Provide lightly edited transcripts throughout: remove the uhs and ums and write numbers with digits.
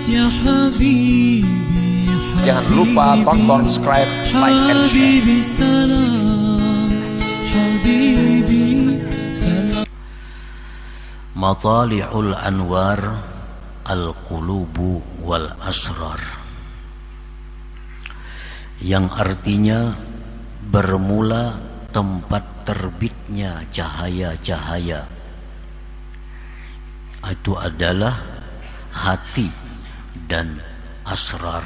يا حبيبي Jangan lupa tonton, subscribe, like, and share. حبيبي سلام حبيبي سلام. Matali'ul Anwar Al-Qulubu wal Asrar, yang artinya bermula tempat terbitnya cahaya-cahaya. Itu adalah hati dan asrar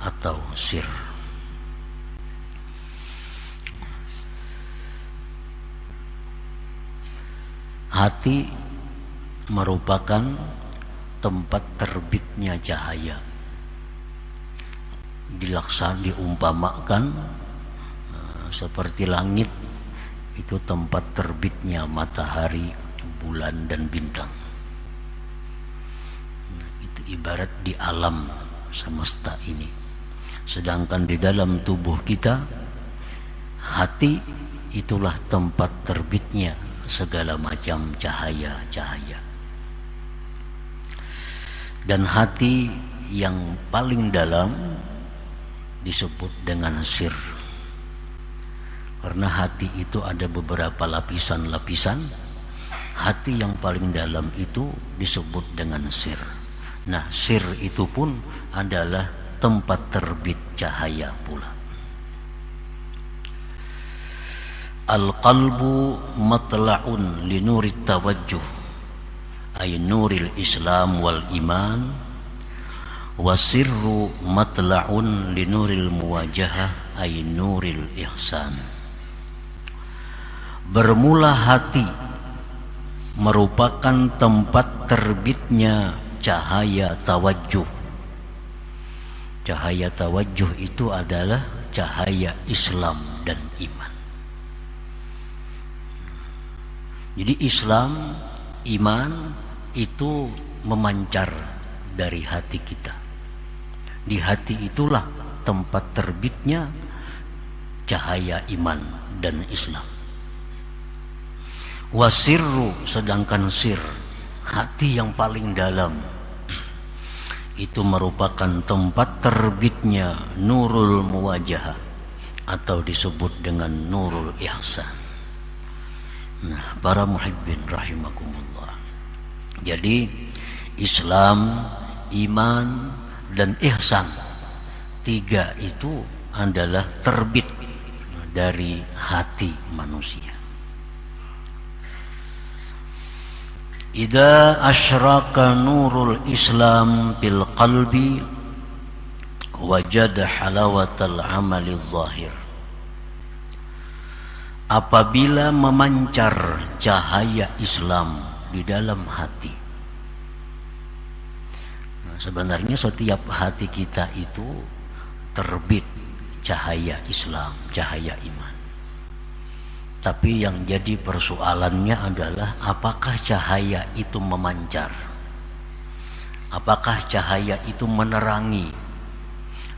atau sir. Hati merupakan tempat terbitnya cahaya. Diumpamakan seperti langit itu tempat terbitnya matahari, bulan, dan bintang. Itu ibarat di alam semesta ini. Sedangkan di dalam tubuh kita, hati itulah tempat terbitnya segala macam cahaya-cahaya. Dan hati yang paling dalam disebut dengan sir. Karena hati itu ada beberapa lapisan-lapisan. Hati yang paling dalam itu disebut dengan sir. Nah, sir itu pun adalah tempat terbit cahaya pula. Al-qalbu matla'un li nurit tawajjuh, ay nuril Islam wal iman, wa sirru matla'un li nuril muwajahah, ay nuril ihsan. Bermula hati merupakan tempat terbitnya cahaya tawajjuh. Cahaya tawajjuh itu adalah cahaya Islam dan iman. Jadi Islam, iman itu memancar dari hati kita. Di hati itulah tempat terbitnya cahaya iman dan Islam. Wasirru, sedangkan sir, hati yang paling dalam, itu merupakan tempat terbitnya nurul muwajahah atau disebut dengan nurul ihsan. Nah, para muhibbin rahimakumullah. Jadi Islam, iman, dan ihsan, tiga itu adalah terbit dari hati manusia. Idza asyraka nurul Islam bil qalbi wajada halawatal amali zahir. Apabila memancar cahaya Islam di dalam hati. Nah, sebenarnya setiap hati kita itu terbit cahaya Islam, cahaya iman. Tapi yang jadi persoalannya adalah apakah cahaya itu memancar? Apakah cahaya itu menerangi?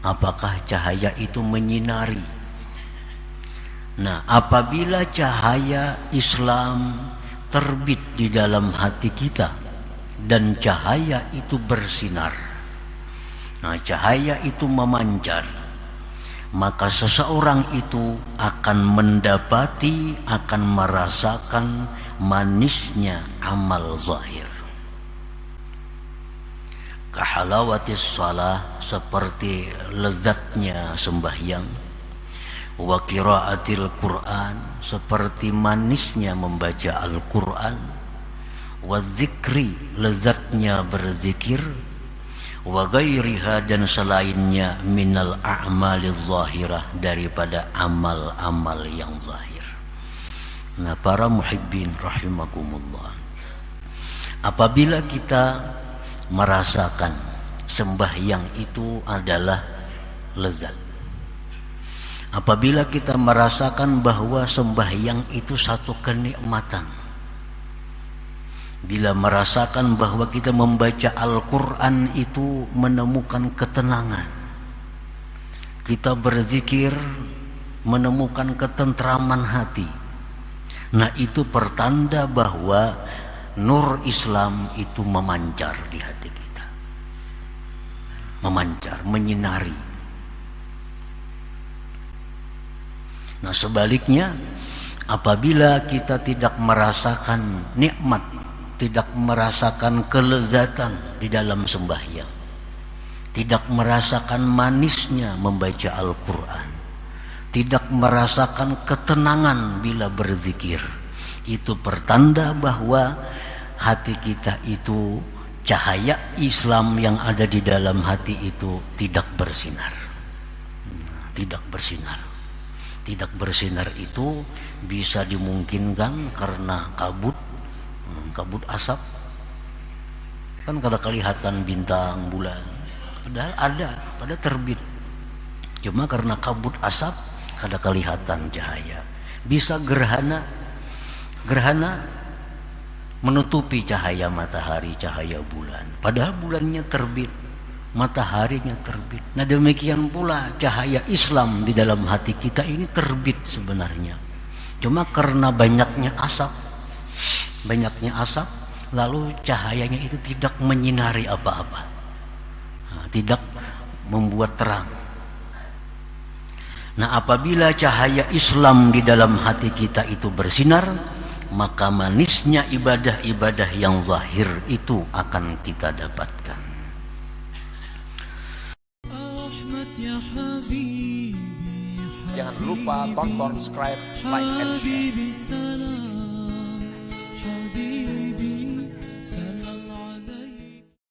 Apakah cahaya itu menyinari? Nah, apabila cahaya Islam terbit di dalam hati kita dan cahaya itu bersinar, nah cahaya itu memancar, maka seseorang itu akan mendapati, akan merasakan manisnya amal zahir. Kahalawatis shalah, seperti lezatnya sembahyang. Wa qiraatil Quran, seperti manisnya membaca Al-Quran. Wa zikri, lezatnya berzikir. Wa ghairiha, dan selainnya minal a'malil zahirah, daripada amal-amal yang zahir. Nah, para muhibbin rahimakumullah, apabila kita merasakan sembahyang itu adalah lezat, apabila kita merasakan bahwa sembahyang itu satu kenikmatan, bila merasakan bahwa kita membaca Al-Quran itu menemukan ketenangan, kita berzikir menemukan ketentraman hati, nah itu pertanda bahwa nur Islam itu memancar di hati kita. memancar, menyinari. Nah sebaliknya, apabila kita tidak merasakan nikmat, tidak merasakan kelezatan di dalam sembahyang, tidak merasakan manisnya membaca Al-Quran, tidak merasakan ketenangan bila berzikir, itu pertanda bahwa hati kita itu, cahaya Islam yang ada di dalam hati itu tidak bersinar. Tidak bersinar. Tidak bersinar itu bisa dimungkinkan karena kabut asap. Kan kada kelihatan bintang, bulan. Padahal ada, pada terbit. Cuma karena kabut asap kada kelihatan cahaya. Bisa gerhana menutupi cahaya matahari, cahaya bulan. Padahal bulannya terbit, mataharinya terbit. Nah demikian pula cahaya Islam di dalam hati kita ini terbit sebenarnya. Cuma karena banyaknya asap, lalu cahayanya itu tidak menyinari apa-apa, tidak membuat terang. Nah apabila cahaya Islam di dalam hati kita itu bersinar, maka manisnya ibadah-ibadah yang zahir itu akan kita dapatkan. Jangan lupa tonton, subscribe, like, and share. حبيبي سلام